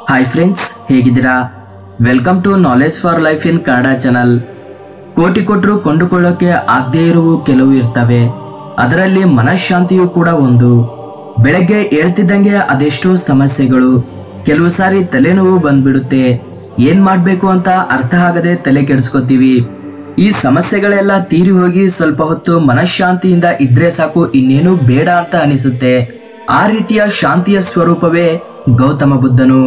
Hi friends, ಹೇಗಿದ್ದೀರಾ? Welcome to knowledge for life in Kannada channel. ಕೋಟಿ ಕೊಟ್ಟರು ಕೊಂಡುಕೊಳ್ಳೋಕೆ ಆಗದೇ ಇರುವ ಕೆಲವು ಇರ್ತವೆ, ಅದರಲ್ಲಿ ಮನಃಶಾಂತಿಯೂ ಕೂಡ ಒಂದು. ಬೆಳಗ್ಗೆ ಹೇಳ್ತಿದ್ದಂಗೆ ಅದೆಷ್ಟೋ ಸಮಸ್ಯೆಗಳು, ಕೆಲವು ಸಾರಿ ತಲೆನೋವು ಬಂದ್ಬಿಡುತ್ತೆ. ಏನ್ ಮಾಡ್ಬೇಕು ಅಂತ ಅರ್ಥ ಆಗದೆ ತಲೆ ಕೆಡಿಸ್ಕೊತೀವಿ. ಈ ಸಮಸ್ಯೆಗಳೆಲ್ಲ ತೀರಿ ಹೋಗಿ ಸ್ವಲ್ಪ ಹೊತ್ತು ಮನಃಶಾಂತಿಯಿಂದ ಇದ್ರೆ ಸಾಕು, ಇನ್ನೇನು ಬೇಡ ಅಂತ ಅನಿಸುತ್ತೆ. ಆ ರೀತಿಯ ಶಾಂತಿಯ ಸ್ವರೂಪವೇ ಗೌತಮ ಬುದ್ಧನು.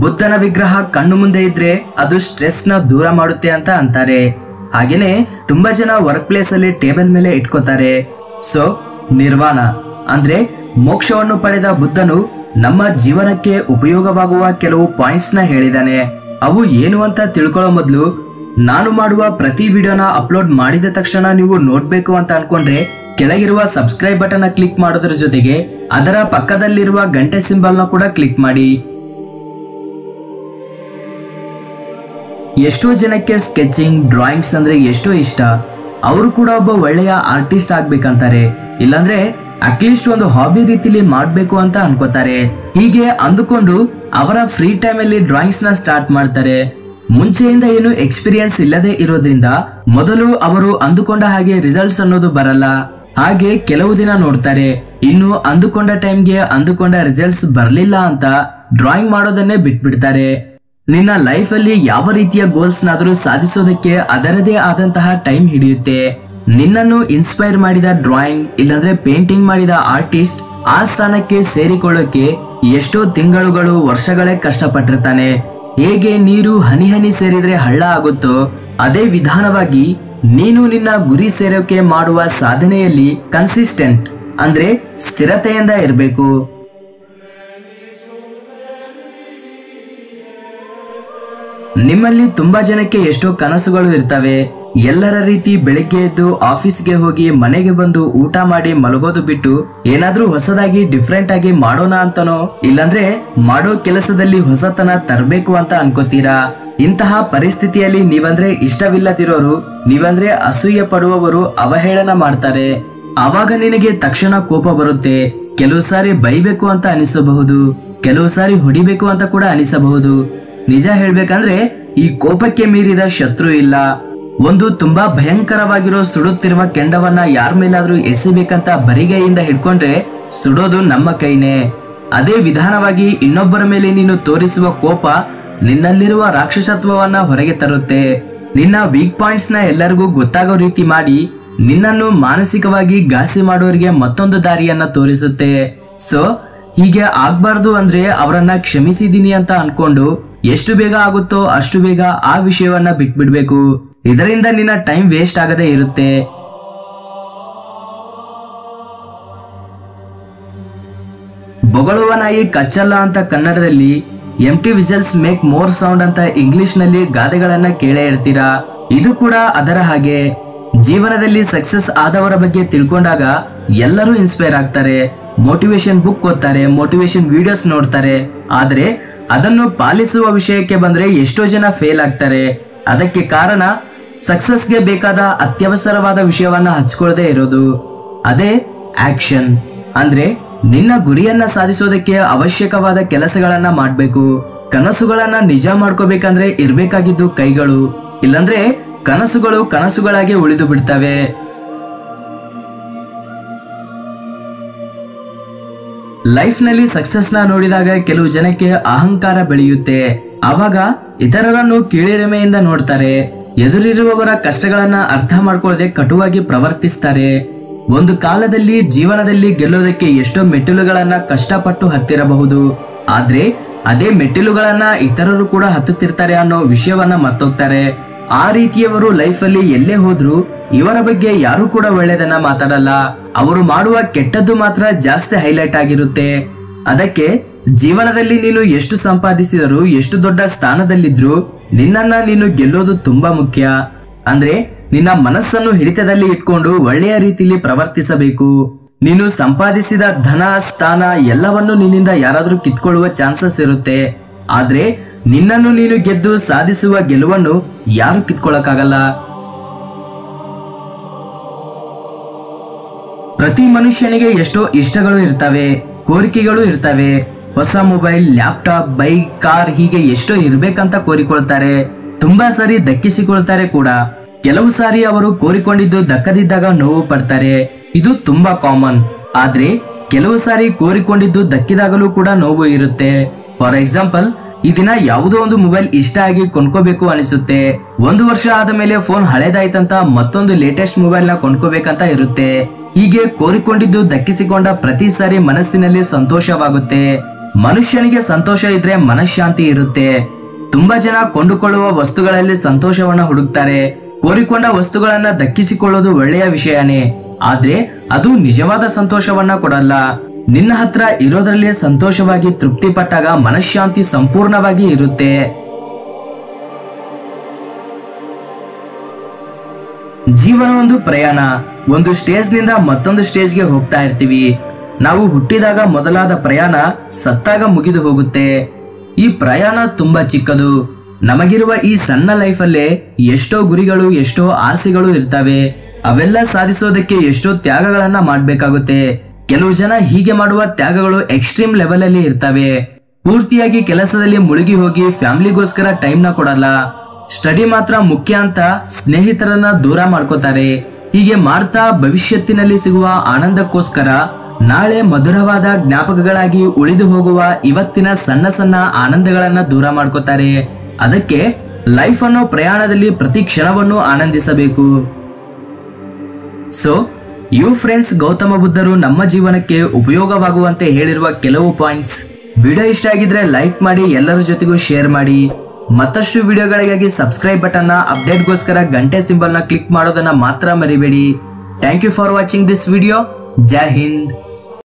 ಬುದ್ಧನ ವಿಗ್ರಹ ಕಣ್ಣು ಮುಂದೆ ಇದ್ರೆ ಅದು ಸ್ಟ್ರೆಸ್ ನ ದೂರ ಮಾಡುತ್ತೆ ಅಂತ ಅಂತಾರೆ. ಹಾಗೇನೆ ತುಂಬಾ ಜನ ವರ್ಕ್ ಪ್ಲೇಸ್ ಅಲ್ಲಿ ಟೇಬಲ್ ಮೇಲೆ ಇಟ್ಕೋತಾರೆ. ಸೊ ನಿರ್ವಾಣ ಅಂದ್ರೆ ಮೋಕ್ಷವನ್ನು ಪಡೆದ ಬುದ್ಧನು ನಮ್ಮ ಜೀವನಕ್ಕೆ ಉಪಯೋಗವಾಗುವ ಕೆಲವು ಪಾಯಿಂಟ್ಸ್ ನ ಹೇಳಿದಾನೆ. ಅವು ಏನು ಅಂತ ತಿಳ್ಕೊಳ್ಳೋ ಮೊದಲು, ನಾನು ಮಾಡುವ ಪ್ರತಿ ವಿಡಿಯೋನ ಅಪ್ಲೋಡ್ ಮಾಡಿದ ತಕ್ಷಣ ನೀವು ನೋಡ್ಬೇಕು ಅಂತ ಅನ್ಕೊಂಡ್ರೆ ಕೆಳಗಿರುವ ಸಬ್ಸ್ಕ್ರೈಬ್ ಬಟನ್ ಕ್ಲಿಕ್ ಮಾಡೋದ್ರ ಜೊತೆಗೆ ಅದರ ಪಕ್ಕದಲ್ಲಿರುವ ಗಂಟೆ ಸಿಂಬಲ್ ನ ಕೂಡ ಕ್ಲಿಕ್ ಮಾಡಿ. ಎಷ್ಟೋ ಜನಕ್ಕೆ ಸ್ಕೆಚಿಂಗ್, ಡ್ರಾಯಿಂಗ್ಸ್ ಅಂದ್ರೆ ಎಷ್ಟೋ ಇಷ್ಟ. ಅವರು ಕೂಡ ಒಬ್ಬ ಒಳ್ಳೆಯ ಆರ್ಟಿಸ್ಟ್ ಆಗ್ಬೇಕಂತಾರೆ, ಇಲ್ಲಾಂದ್ರೆ ಅಟ್ಲೀಸ್ಟ್ ಒಂದು ಹಾಬಿ ರೀತಿಲಿ ಮಾಡ್ಬೇಕು ಅಂತ ಅನ್ಕೋತಾರೆ. ಹೀಗೆ ಅಂದುಕೊಂಡು ಅವರ ಫ್ರೀ ಟೈಮ್ ಅಲ್ಲಿ ಡ್ರಾಯಿಂಗ್ಸ್ ನ ಸ್ಟಾರ್ಟ್ ಮಾಡ್ತಾರೆ. ಮುಂಚೆಯಿಂದ ಏನು ಎಕ್ಸ್ಪೀರಿಯನ್ಸ್ ಇಲ್ಲದೆ ಇರೋದ್ರಿಂದ ಮೊದಲು ಅವರು ಅಂದುಕೊಂಡ ಹಾಗೆ ರಿಸಲ್ಟ್ಸ್ ಅನ್ನೋದು ಬರಲ್ಲ. ಹಾಗೆ ಕೆಲವು ದಿನ ನೋಡ್ತಾರೆ, ಇನ್ನು ಅಂದುಕೊಂಡ ಟೈಮ್ಗೆ ಅಂದುಕೊಂಡ ರಿಸಲ್ಟ್ಸ್ ಬರ್ಲಿಲ್ಲ ಅಂತ ಡ್ರಾಯಿಂಗ್ ಮಾಡೋದನ್ನೇ ಬಿಟ್ಬಿಡ್ತಾರೆ. ನಿನ್ನ ಲೈಫ್ ಅಲ್ಲಿ ಯಾವ ರೀತಿಯ ಗೋಲ್ಸ್ ನಾದ್ರೂ ಸಾಧಿಸೋದಕ್ಕೆ ಅದರದೇ ಆದಂತಹ ಟೈಮ್ ಹಿಡಿಯುತ್ತೆ. ನಿನ್ನನ್ನು ಇನ್ಸ್ಪೈರ್ ಮಾಡಿದ ಡ್ರಾಯಿಂಗ್ ಇಲ್ಲಾಂದ್ರೆ ಪೇಂಟಿಂಗ್ ಮಾಡಿದ ಆರ್ಟಿಸ್ಟ್ ಆ ಸ್ಥಾನಕ್ಕೆ ಸೇರಿಕೊಳ್ಳೋಕೆ ಎಷ್ಟೋ ತಿಂಗಳುಗಳು, ವರ್ಷಗಳೇ ಕಷ್ಟಪಟ್ಟಿರ್ತಾನೆ. ಹೇಗೆ ನೀರು ಹನಿ ಹನಿ ಸೇರಿದ್ರೆ ಹಳ್ಳ ಆಗುತ್ತೋ, ಅದೇ ವಿಧಾನವಾಗಿ ನೀನು ನಿನ್ನ ಗುರಿ ಸೇರೋಕೆ ಮಾಡುವ ಸಾಧನೆಯಲ್ಲಿ ಕನ್ಸಿಸ್ಟೆಂಟ್ ಅಂದ್ರೆ ಸ್ಥಿರತೆಯಿಂದ ಇರಬೇಕು. ನಿಮ್ಮಲ್ಲಿ ತುಂಬಾ ಜನಕ್ಕೆ ಎಷ್ಟೋ ಕನಸುಗಳು ಇರ್ತವೆ. ಎಲ್ಲರ ರೀತಿ ಬೆಳಿಗ್ಗೆ ಎದ್ದು ಆಫೀಸ್ಗೆ ಹೋಗಿ ಮನೆಗೆ ಬಂದು ಊಟ ಮಾಡಿ ಮಲಗೋದು ಬಿಟ್ಟು ಏನಾದ್ರೂ ಹೊಸದಾಗಿ ಡಿಫ್ರೆಂಟ್ ಆಗಿ ಮಾಡೋಣ ಅಂತನೋ, ಇಲ್ಲಾಂದ್ರೆ ಮಾಡೋ ಕೆಲಸದಲ್ಲಿ ಹೊಸತನ ತರಬೇಕು ಅಂತ ಅನ್ಕೋತೀರಾ. ಇಂತಹ ಪರಿಸ್ಥಿತಿಯಲ್ಲಿ ನೀವಂದ್ರೆ ಇಷ್ಟವಿಲ್ಲದಿರೋರು, ನೀವಂದ್ರೆ ಅಸೂಯೆ ಪಡುವವರು ಅವಹೇಳನ ಮಾಡ್ತಾರೆ. ಆವಾಗ ನಿನಗೆ ತಕ್ಷಣ ಕೋಪ ಬರುತ್ತೆ. ಕೆಲವು ಸಾರಿ ಬೈಬೇಕು ಅಂತ ಅನಿಸಬಹುದು, ಕೆಲವು ಸಾರಿ ಹೊಡಿಬೇಕು ಅಂತ ಕೂಡ ಅನಿಸಬಹುದು. ನಿಜ ಹೇಳ್ಬೇಕಂದ್ರೆ ಈ ಕೋಪಕ್ಕೆ ಮೀರಿದ ಶತ್ರು ಇಲ್ಲ. ಒಂದು ತುಂಬಾ ಭಯಂಕರವಾಗಿರೋ ಸುಡುತ್ತಿರುವ ಕೆಂಡವನ್ನ ಯಾರ ಮೇಲಾದ್ರೂ ಎಸಿಬೇಕಂತ ಬರಿಗೈಯಿಂದ ಹಿಡ್ಕೊಂಡ್ರೆ ಸುಡೋದು ನಮ್ಮ ಕೈನೇ. ಅದೇ ವಿಧಾನವಾಗಿ ಇನ್ನೊಬ್ಬರ ಮೇಲೆ ನೀನು ತೋರಿಸುವ ಕೋಪ ನಿನ್ನಲ್ಲಿರುವ ರಾಕ್ಷಸತ್ವವನ್ನ ಹೊರಗೆ ತರುತ್ತೆ. ನಿನ್ನ ವೀಕ್ ಪಾಯಿಂಟ್ಸ್ ನ ಎಲ್ಲರಿಗೂ ಗೊತ್ತಾಗೋ ರೀತಿ ಮಾಡಿ ನಿನ್ನನ್ನು ಮಾನಸಿಕವಾಗಿ ಘಾಸಿ ಮಾಡೋರಿಗೆ ಮತ್ತೊಂದು ದಾರಿಯನ್ನ ತೋರಿಸುತ್ತೆ. ಸೊ ಹೀಗೆ ಆಗ್ಬಾರ್ದು ಅಂದ್ರೆ ಅವರನ್ನ ಕ್ಷಮಿಸಿದೀನಿ ಅಂತ ಅನ್ಕೊಂಡು ಎಷ್ಟು ಬೇಗ ಆಗುತ್ತೋ ಅಷ್ಟು ಬೇಗ ಆ ವಿಷಯವನ್ನ ಬಿಟ್ಬಿಡ್ಬೇಕು. ಇದರಿಂದ ನಿನ್ನ ಟೈಮ್ ವೇಸ್ಟ್ ಆಗದೆ ಇರುತ್ತೆ. ಬೊಗಳುವ ನಾಯಿ ಕಚ್ಚಲ್ಲ ಅಂತ ಕನ್ನಡದಲ್ಲಿ, ಎಂಟಿ ವಿಸಲ್ಸ್ ಮೇಕ್ ಮೋರ್ ಸೌಂಡ್ ಅಂತ ಇಂಗ್ಲಿಷ್ ನಲ್ಲಿ ಗಾದೆಗಳನ್ನ ಕೇಳೇ ಇರ್ತೀರಾ. ಇದು ಕೂಡ ಅದರ ಹಾಗೆ. ಜೀವನದಲ್ಲಿ ಸಕ್ಸಸ್ ಆದವರ ಬಗ್ಗೆ ತಿಳ್ಕೊಂಡಾಗ ಎಲ್ಲರೂ ಇನ್ಸ್ಪೈರ್ ಆಗ್ತಾರೆ. ಮೋಟಿವೇಶನ್ ಬುಕ್ ಓದ್ತಾರೆ, ಮೋಟಿವೇಶನ್ ವಿಡಿಯೋಸ್ ನೋಡ್ತಾರೆ. ಆದ್ರೆ ಅದನ್ನು ಪಾಲಿಸುವ ವಿಷಯಕ್ಕೆ ಬಂದ್ರೆ ಎಷ್ಟೋ ಜನ ಫೇಲ್ ಆಗ್ತಾರೆ. ಅದಕ್ಕೆ ಕಾರಣ ಸಕ್ಸಸ್ಗೆ ಬೇಕಾದ ಅತ್ಯವಸರವಾದ ವಿಷಯವನ್ನ ಹಚ್ಕೊಳ್ಳದೆ ಇರೋದು. ಅದೇ ಆಕ್ಷನ್. ಅಂದ್ರೆ ನಿನ್ನ ಗುರಿಯನ್ನ ಸಾಧಿಸೋದಕ್ಕೆ ಅವಶ್ಯಕವಾದ ಕೆಲಸಗಳನ್ನ ಮಾಡ್ಬೇಕು. ಕನಸುಗಳನ್ನ ನಿಜ ಮಾಡ್ಕೋಬೇಕಂದ್ರೆ ಇರ್ಬೇಕಾಗಿದ್ದು ಕೈಗಳು, ಇಲ್ಲಂದ್ರೆ ಕನಸುಗಳು ಕನಸುಗಳಾಗಿ ಉಳಿದು ಬಿಡ್ತವೆ. ಲೈಫ್ ನಲ್ಲಿ ಸಕ್ಸಸ್ ನ ನೋಡಿದಾಗ ಕೆಲವು ಜನಕ್ಕೆ ಅಹಂಕಾರ ಬೆಳೆಯುತ್ತೆ. ಆವಾಗ ಇತರರನ್ನು ಕೀಳಿರಿಮೆಯಿಂದ ನೋಡ್ತಾರೆ. ಎದುರಿರುವವರ ಕಷ್ಟಗಳನ್ನ ಅರ್ಥ ಮಾಡ್ಕೊಳ್ಳದೆ ಕಟುವಾಗಿ ಪ್ರವರ್ತಿಸ್ತಾರೆ. ಒಂದು ಕಾಲದಲ್ಲಿ ಜೀವನದಲ್ಲಿ ಗೆಲ್ಲೋದಕ್ಕೆ ಎಷ್ಟೋ ಮೆಟ್ಟಿಲುಗಳನ್ನ ಕಷ್ಟಪಟ್ಟು ಹತ್ತಿರಬಹುದು, ಆದ್ರೆ ಅದೇ ಮೆಟ್ಟಿಲುಗಳನ್ನ ಇತರರು ಕೂಡ ಹತ್ತುತ್ತಿರ್ತಾರೆ ಅನ್ನೋ ವಿಷಯವನ್ನ ಮರ್ತೋಗ್ತಾರೆ. ಆ ರೀತಿಯವರು ಲೈಫ್ ಅಲ್ಲಿ ಎಲ್ಲೇ ಹೋದ್ರು ಇವರ ಬಗ್ಗೆ ಯಾರು ಕೂಡ ಒಳ್ಳೆದನ್ನ ಮಾತಾಡಲ್ಲ. ಅವರು ಮಾಡುವ ಕೆಟ್ಟದ್ದು ಮಾತ್ರ ಜಾಸ್ತಿ ಹೈಲೈಟ್ ಆಗಿರುತ್ತೆ. ಅದಕ್ಕೆ ಜೀವನದಲ್ಲಿ ನೀನು ಎಷ್ಟು ಸಂಪಾದಿಸಿದರೂ, ಎಷ್ಟು ದೊಡ್ಡ ಸ್ಥಾನದಲ್ಲಿದ್ರು ನಿನ್ನನ್ನ ನೀನು ಗೆಲ್ಲೋದು ತುಂಬಾ ಮುಖ್ಯ. ಅಂದ್ರೆ ನಿನ್ನ ಮನಸ್ಸನ್ನು ಹಿಡಿತದಲ್ಲಿ ಇಟ್ಕೊಂಡು ಒಳ್ಳೆಯ ರೀತಿಯಲ್ಲಿ ಪ್ರವರ್ತಿಸಬೇಕು. ನೀನು ಸಂಪಾದಿಸಿದ ಧನ, ಸ್ಥಾನ ಎಲ್ಲವನ್ನು ನಿನ್ನಿಂದ ಯಾರಾದ್ರೂ ಕಿತ್ಕೊಳ್ಳುವ ಚಾನ್ಸಸ್ ಇರುತ್ತೆ. ಆದ್ರೆ ನಿನ್ನನ್ನು ನೀನು ಗೆದ್ದು ಸಾಧಿಸುವ ಗೆಲುವನ್ನು ಯಾರು ಕಿತ್ಕೊಳ್ಳಕ್ಕಾಗಲ್ಲ. ಪ್ರತಿ ಮನುಷ್ಯನಿಗೆ ಎಷ್ಟೋ ಇಷ್ಟಗಳು ಇರ್ತವೆ, ಕೋರಿಕೆಗಳು ಇರ್ತವೆ. ಹೊಸ ಮೊಬೈಲ್, ಲ್ಯಾಪ್ಟಾಪ್, ಬೈಕ್, ಕಾರ್ ಹೀಗೆ ಎಷ್ಟೋ ಇರ್ಬೇಕಂತ ಕೋರಿಕೊಳ್ತಾರೆ. ತುಂಬಾ ಸಾರಿ ದಕ್ಕಿಸಿಕೊಳ್ತಾರೆ ಕೂಡ. ಕೆಲವು ಸಾರಿ ಅವರು ಕೋರಿಕೊಂಡಿದ್ದು ದಕ್ಕದಿದ್ದಾಗ ನೋವು ಪಡ್ತಾರೆ. ಇದು ತುಂಬಾ ಕಾಮನ್. ಆದ್ರೆ ಕೆಲವು ಸಾರಿ ಕೋರಿಕೊಂಡಿದ್ದು ದಕ್ಕಿದಾಗಲೂ ಕೂಡ ನೋವು ಇರುತ್ತೆ. ಫಾರ್ ಎಕ್ಸಾಂಪಲ್, ಈ ದಿನ ಯಾವುದೋ ಒಂದು ಮೊಬೈಲ್ ಇಷ್ಟ ಆಗಿ ಕೊಂಡ್ಕೋಬೇಕು ಅನಿಸುತ್ತೆ. 1 ವರ್ಷ ಆದ ಮೇಲೆ ಫೋನ್ ಹಳೇದಾಯ್ತಂತ ಮತ್ತೊಂದು ಲೇಟೆಸ್ಟ್ ಮೊಬೈಲ್ ನ ಕೊಂಡ್ಕೋಬೇಕಂತ ಇರುತ್ತೆ. ಹೀಗೆ ಕೋರಿಕೊಂಡಿದ್ದು ದಕ್ಕಿಸಿಕೊಂಡ ಪ್ರತಿ ಸಾರಿ ಮನಸ್ಸಿನಲ್ಲಿ ಸಂತೋಷವಾಗುತ್ತೆ. ಮನುಷ್ಯನಿಗೆ ಸಂತೋಷ ಇದ್ರೆ ಮನಃಶಾಂತಿ ಇರುತ್ತೆ. ತುಂಬಾ ಜನ ಕೊಂಡುಕೊಳ್ಳುವ ವಸ್ತುಗಳಲ್ಲಿ ಸಂತೋಷವನ್ನ ಹುಡುಕ್ತಾರೆ. ಕೋರಿಕೊಂಡ ವಸ್ತುಗಳನ್ನ ದಕ್ಕಿಸಿಕೊಳ್ಳೋದು ಒಳ್ಳೆಯ ವಿಷಯನೇ, ಆದ್ರೆ ಅದು ನಿಜವಾದ ಸಂತೋಷವನ್ನ ಕೊಡಲ್ಲ. ನಿನ್ನ ಹತ್ರ ಇರೋದ್ರಲ್ಲೇ ಸಂತೋಷವಾಗಿ ತೃಪ್ತಿ ಪಟ್ಟಾಗ ಮನಃಶಾಂತಿ ಸಂಪೂರ್ಣವಾಗಿ ಇರುತ್ತೆ. ಜೀವನ ಒಂದು ಪ್ರಯಾಣ. ಒಂದು ಸ್ಟೇಜ್ ನಿಂದ ಮತ್ತೊಂದು ಸ್ಟೇಜ್ಗೆ ಹೋಗ್ತಾ ಇರ್ತೀವಿ. ನಾವು ಹುಟ್ಟಿದಾಗ ಮೊದಲಾದ ಪ್ರಯಾಣ ಸತ್ತಾಗ ಮುಗಿದು ಹೋಗುತ್ತೆ. ಈ ಪ್ರಯಾಣ ತುಂಬಾ ಚಿಕ್ಕದು. ನಮಗಿರುವ ಈ ಸಣ್ಣ ಲೈಫಲ್ಲೇ ಎಷ್ಟೋ ಗುರಿಗಳು, ಎಷ್ಟೋ ಆಸೆಗಳು ಇರ್ತವೆ. ಅವೆಲ್ಲ ಸಾಧಿಸೋದಕ್ಕೆ ಎಷ್ಟೋ ತ್ಯಾಗಗಳನ್ನ ಮಾಡ್ಬೇಕಾಗುತ್ತೆ. ಕೆಲವು ಜನ ಹೀಗೆ ಮಾಡುವ ತ್ಯಾಗಗಳು ಎಕ್ಸ್ಟ್ರೀಮ್ ಲೆವೆಲ್ ಅಲ್ಲಿ ಇರ್ತವೆ. ಪೂರ್ತಿಯಾಗಿ ಕೆಲಸದಲ್ಲಿ ಮುಳುಗಿ ಹೋಗಿ ಫ್ಯಾಮಿಲಿಗೋಸ್ಕರ ಟೈಮ್ ನ ಕೊಡಲ್ಲ. ಸ್ಟಡಿ ಮಾತ್ರ ಮುಖ್ಯ ಅಂತ ಸ್ನೇಹಿತರನ್ನ ದೂರ ಮಾಡ್ಕೋತಾರೆ. ಹೀಗೆ ಮಾಡ್ತಾ ಭವಿಷ್ಯತ್ತಿನಲ್ಲಿ ಸಿಗುವ ಆನಂದಕ್ಕೋಸ್ಕರ ನಾಳೆ ಮಧುರವಾದ ಜ್ಞಾಪಕಗಳಾಗಿ ಉಳಿದು ಹೋಗುವ ಇವತ್ತಿನ ಸಣ್ಣ ಸಣ್ಣ ಆನಂದಗಳನ್ನ ದೂರ ಮಾಡ್ಕೋತಾರೆ. ಅದಕ್ಕೆ ಲೈಫ್ ಅನ್ನೋ ಪ್ರಯಾಣದಲ್ಲಿ ಪ್ರತಿ ಕ್ಷಣವನ್ನು ಆನಂದಿಸಬೇಕು. ಸೊ ಯು ಫ್ರೆಂಡ್ಸ್, ಗೌತಮ ಬುದ್ಧರು ನಮ್ಮ ಜೀವನಕ್ಕೆ ಉಪಯೋಗವಾಗುವಂತೆ ಹೇಳಿರುವ ಕೆಲವು ಪಾಯಿಂಟ್ಸ್. ವಿಡಿಯೋ ಇಷ್ಟ ಆಗಿದ್ರೆ ಲೈಕ್ ಮಾಡಿ, ಎಲ್ಲರ ಜೊತೆಗೂ ಶೇರ್ ಮಾಡಿ. ಮತ್ತಷ್ಟು ವಿಡಿಯೋಗಳಿಗಾಗಿ ಸಬ್ಸ್ಕ್ರೈಬ್ ಬಟನ್ ನ ಅಪ್ಡೇಟ್ಗೋಸ್ಕರ ಗಂಟೆ ಸಿಂಬಲ್ ನ ಕ್ಲಿಕ್ ಮಾಡೋದನ್ನ ಮಾತ್ರ ಮರಿಬೇಡಿ. Thank you for watching this video. ಜೈ ಹಿಂದ್.